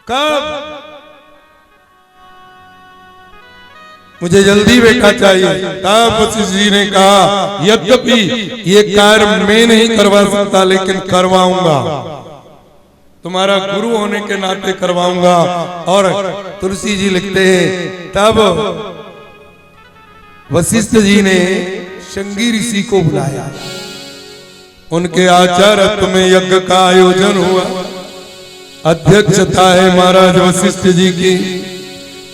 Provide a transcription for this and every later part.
कब? मुझे जल्दी बेटा चाहिए। तब वशिष्ठ जी ने कहा यद्यपि ये कार्य मैं नहीं करवा सकता लेकिन करवाऊंगा, तुम्हारा गुरु होने के नाते करवाऊंगा। और तुलसी जी लिखते हैं तब वशिष्ठ जी ने शृंगी ऋषि को बुलाया, उनके आचार्य में यज्ञ का आयोजन हुआ। अध्यक्षता है महाराज वशिष्ठ जी की।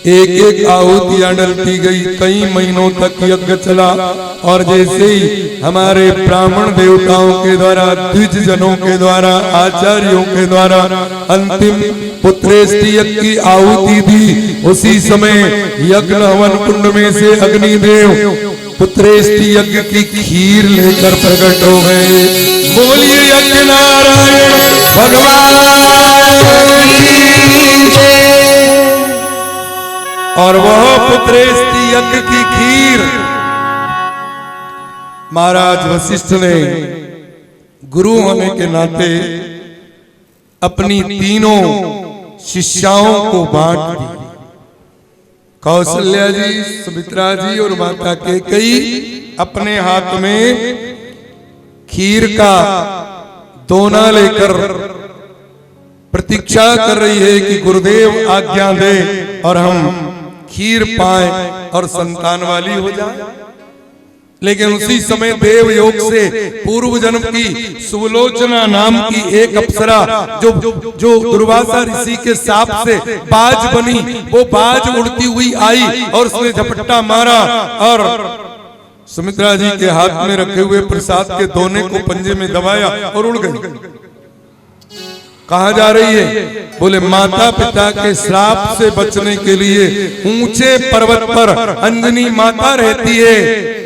एक एक आहुतियां डलती गई, कई महीनों तक यज्ञ चला। और जैसे ही हमारे ब्राह्मण देवताओं के द्वारा, द्विज जनों के द्वारा, आचार्यों के द्वारा अंतिम पुत्रेष्टि यज्ञ की आहुति दी, उसी समय यज्ञ हवन कुंड में से अग्निदेव पुत्रेष्टि यज्ञ की खीर लेकर प्रकट हो गए। बोलिए यज्ञ नारायण भगवान की जय। और वह पुत्रेष्टि यज्ञ की खीर महाराज वशिष्ठ ने गुरु होने के नाते अपनी तीनों शिष्याओं को बांट दी। कौशल्या जी, सुमित्रा जी और माता कैकेयी अपने हाथ में खीर का दोना लेकर प्रतीक्षा कर रही है कि गुरुदेव आज्ञा दे और हम खीर पाए और संतान वाली हो जाए। लेकिन उसी समय देव योग से पूर्व जन्म की सुलोचना नाम की एक अप्सरा जो दुर्वासा ऋषि के शाप से बाज बनी, वो बाज उड़ती हुई आई और उसने झपट्टा मारा और सुमित्रा जी के हाथ में रखे हुए प्रसाद के दोने को पंजे में दबाया और उड़ गई। कहा जा रही है? बोले माता पिता के श्राप से बचने के लिए ऊंचे पर्वत पर अंजनी माता रहती है।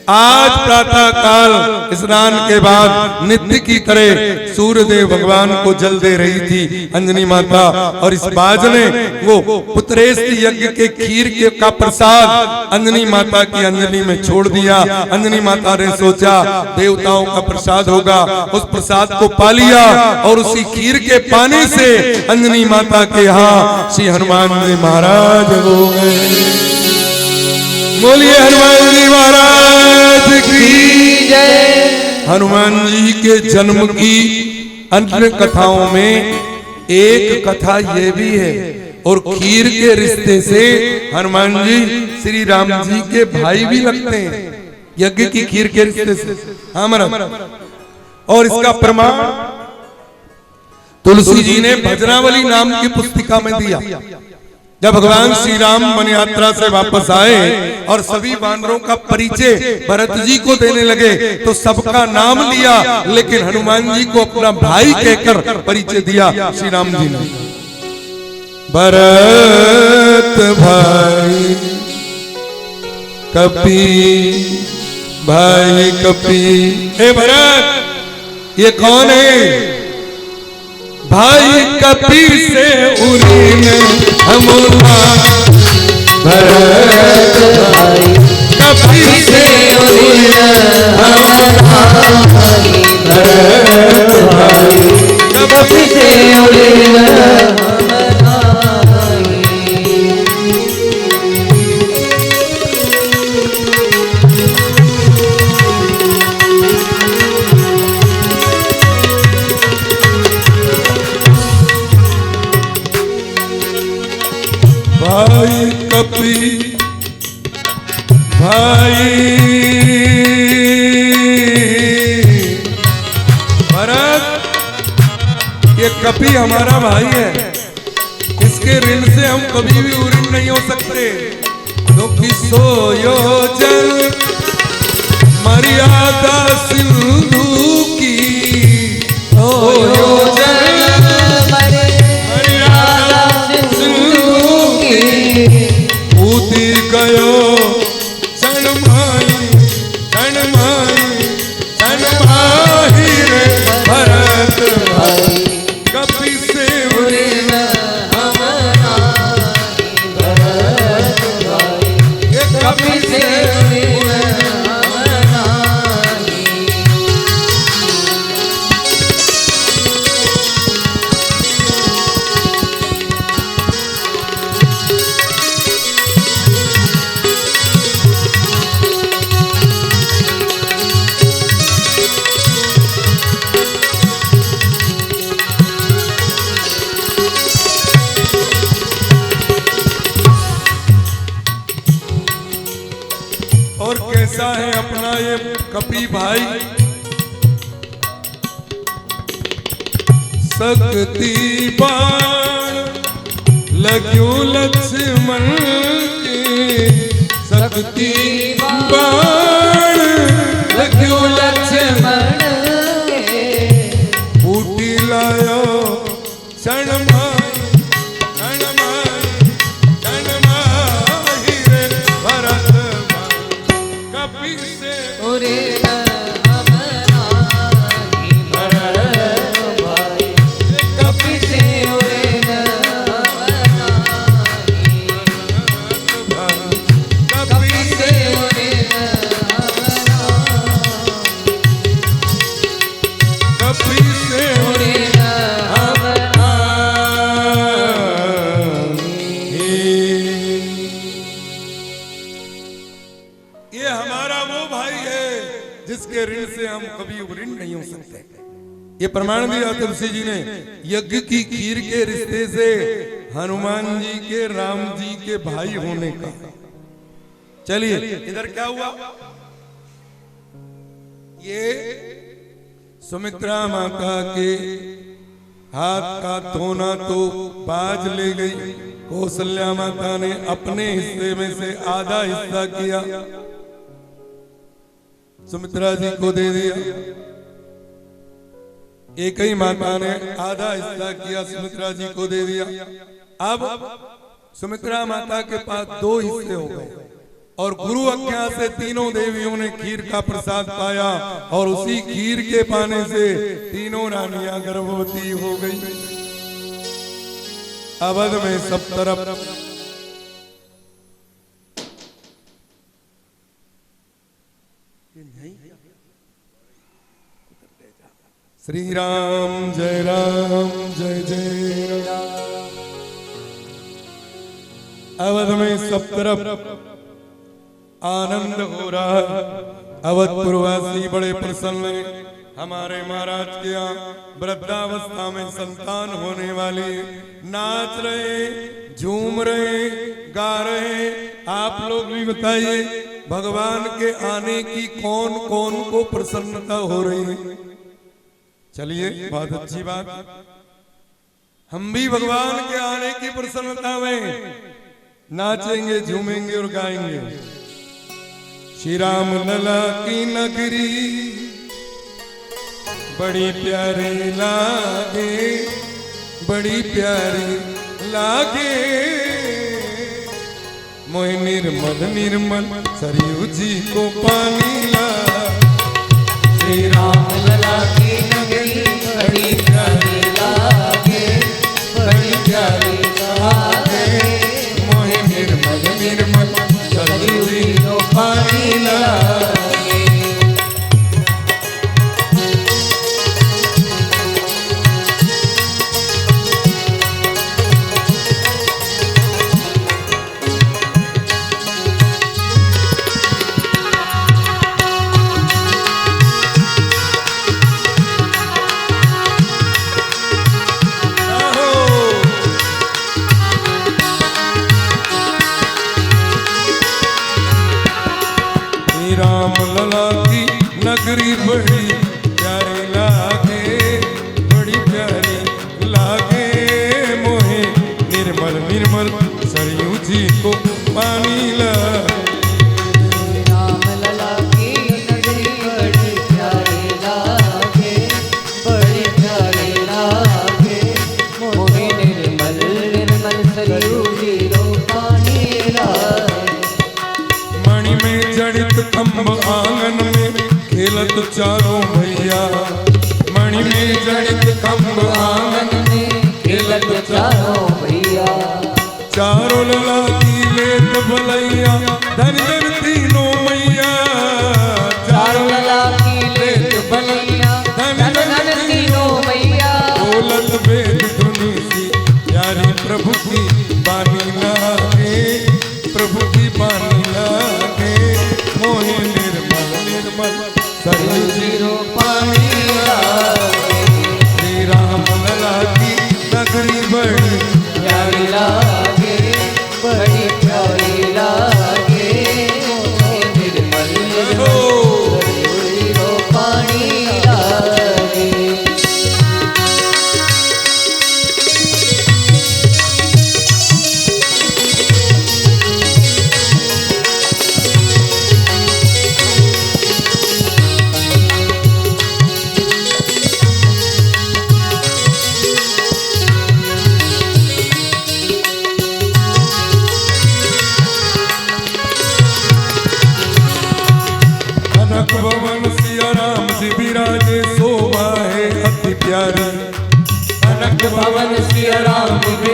आज प्रातः काल स्नान के बाद नित्य की तरह सूर्यदेव भगवान को जल दे रही थी अंजनी माता, और इस बाज ने वो पुत्रेष्टि यज्ञ के खीर के का प्रसाद अंजनी माता की अंजलि में छोड़ दिया। अंजनी माता ने सोचा देवताओं का प्रसाद होगा, उस प्रसाद को पा लिया और उसी खीर के पानी से अंजनी माता के यहाँ श्री हनुमान जी महाराज हो गए। बोलिए हनुमान जी महाराज की जय। हनुमान जी के जन्म की अन्य कथाओं में एक कथा ये भी है, और खीर के रिश्ते से हनुमान जी श्री राम जी के भाई भी लगते हैं, यज्ञ की खीर के रिश्ते से। और इसका प्रमाण तुलसी जी ने भजनावली नाम की पुस्तिका में दिया। जब भगवान श्री राम वन यात्रा से वापस आए और सभी वानरों का परिचय भरत जी को देने लगे तो सबका नाम लिया, लेकिन हनुमान जी को अपना भाई कहकर परिचय दिया श्री राम जी ने। भरत भाई कपी, भाई कपी। हे भरत, ये कौन है? भाई कपी से उरी में हमला, भरत भाई कपी से उरी में हमला, भरत भाई कपी से उरी में भाई कपी, भाई भरत, ये कपी हमारा भाई है, इसके ऋण से हम कभी भी उऋण नहीं हो सकते। दुखी सोयोजन मर्यादा सिंधु की, सोयोजन उदी गयो क्षणमाही, क्षणमाही, क्षणमाही रे भरत भाई कपि से उरी में हमला, भरत भाई कपि से उरी में हमला। ये कपी भाई शक्ति बाण लग्यो लक्ष्मण के शक्ति बाण लग्यो लक्ष्मण बूटी लायो क्षण भरत कपी से ये हमारा वो भाई है जिसके ऋण से हम कभी ऋण नहीं हो सकते। ये प्रमाण दिया तुलसी जी ने यज्ञ की खीर के रिश्ते से हनुमान जी के राम जी के भाई होने का। चलिए इधर क्या हुआ, ये सुमित्रा माता के हाथ का धोना तो बाज ले गई, कौशल्या माता ने अपने हिस्से में से आधा हिस्सा किया, सुमित्रा जी को दे दिया। एक ही माता ने आधा हिस्सा किया, सुमित्रा जी को दे दिया। अब सुमित्रा माता के पास दो हिस्से हो गए और गुरु आज्ञा से तीनों देवियों ने खीर का प्रसाद पाया और उसी खीर के पाने से तीनों रानियां गर्भवती हो गई। अवध में सब तरफ श्री राम जय जय राम। अवध में सब तरफ आनंद हो रहा है। अवधपुरवासी बड़े प्रसन्न हैं। हमारे महाराज के यहाँ वृद्धावस्था में संतान होने वाली नाच रहे, झूम रहे, गा रहे। आप लोग भी बताइए भगवान के आने की कौन कौन को प्रसन्नता हो रही है। चलिए बहुत अच्छी बात, हम भी भगवान के आने की प्रसन्नता में नाचेंगे, झूमेंगे और गाएंगे। श्री राम लला की नगरी बड़ी प्यारी लागे, बड़ी प्यारी लागे, मोहि निर्मल निर्मल सरयू जी को पानी ला। श्री राम लला की नगरी बड़ी प्यारी लागे, बड़ी प्यारी लागे, मोहि निर्मल निर्मल सरयू जी को पानी ला। राम लला की नगरी बड़ी प्यारी लागे, बड़ी प्यारी लागे, मोहे निर्मल निर्मल सरयू जी को पानी ला। राम लला की नगरी बड़ी प्यारी लागे, बड़ी प्यारी लागे, मोहि निर्मल निर्मल सरयू जी को पानी लागे। मणि में जड़ित खम्भ आंगन में खेलत चारों भैया, मणि में जड़ित खम्भ आंगन में खेलत चारों भैया, चारों लला की लेत भलैया, धन धन तीनों मैया। चारों लला की लेत भलैया, धन धन तीनों मैया। बोलत वेद धुनी सी प्यारी प्रभु की बानी लागे, प्रभु की बानी लागे, मोहे निर्मल निर्मल सरयू जी को पानी लागे। श्री राम लला की नगरी बड़ी प्यारी लागे, बड़ी प्यारी लागे, मोहे निर्मल निर्मल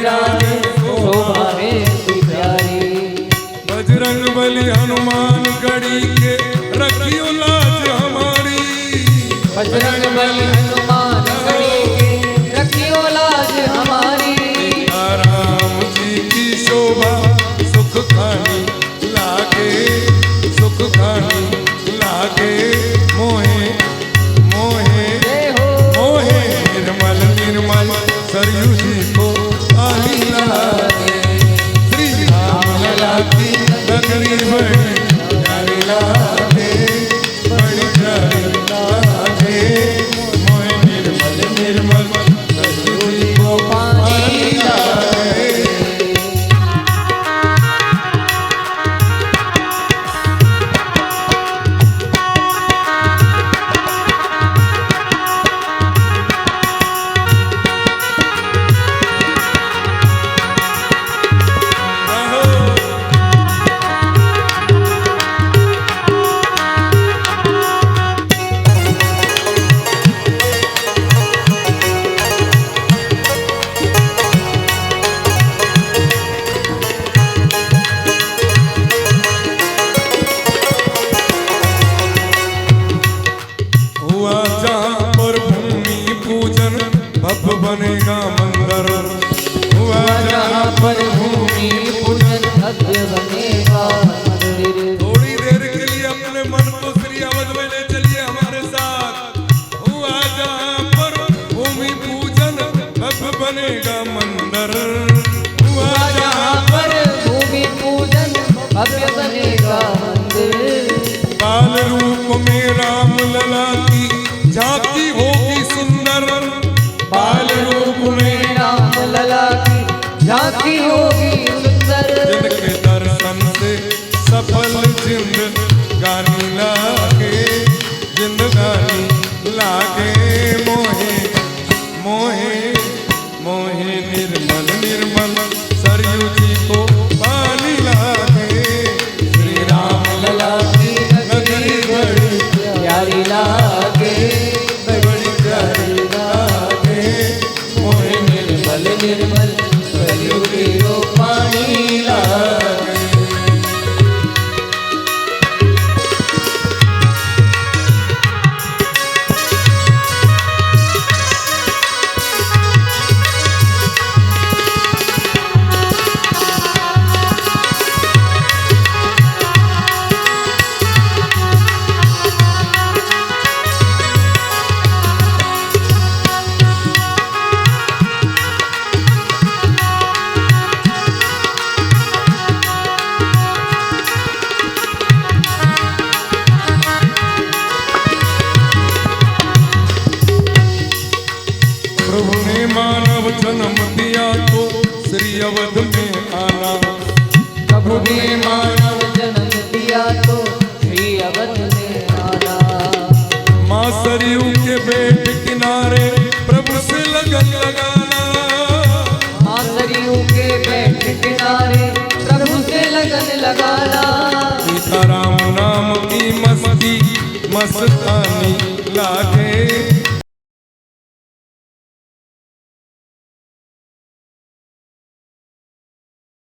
राधे शोभा बेहद प्यारी। बजरंग बली हनुमान गढ़ी के रखियो लाज हमारी। बजरंग बली हनुमान गढ़ी के रखियो लाज हमारी। राम जी की शोभा सुख खानी लागे, सुख खानी लागे मोहे मोहे मोहे निर्मल निर्मल सरयू जी को पानी लागे। श्री राम लला की नगरी बड़ी प्यारी लागे, बड़ी प्यारी लागे मोहे निर्मल निर्मल सरयू जी को पानी लागे। हुआ जहाँ पर भूमि पूजन भव्य बनेगा मंदिर। हुआ जहाँ पर भूमि पूजन भव्य बनेगा मंदिर। थोड़ी देर के लिए अपने मन को श्री अवध में ले चलिए हमारे साथ। हुआ जहाँ पर भूमि पूजन भव्य बनेगा मंदिर। हुआ जहाँ पर भूमि पूजन भव्य बनेगा मंदिर। बाल रूप में राम लला की झांकी होगी सुंदर। बाल रूप में राम लला की झांकी होगी सुंदर। जिनके दर्शन से सफल जिंदगानी लागे, जिंदगानी लागे मोहे मोहे मोहे निर्मल निर्मल सरयू जी को पानी लागे। श्री राम लला की नगरी बड़ी प्यारी लागे, बड़ी प्यारी लागे मोहे निर्मल निर्मल सरयू की रो पानी लागे। प्रभु ने मानव जन्म दिया तो श्री अवध में आना। प्रभु ने मानव जन्म दिया तो श्री अवध में आना। माँ सरयू के बेट किनारे प्रभु से लगन लगाना। माँ सरयू के बेट किनारे प्रभु से लगन लगाना। सीताराम नाम की मस्ती मस्तानी लागे,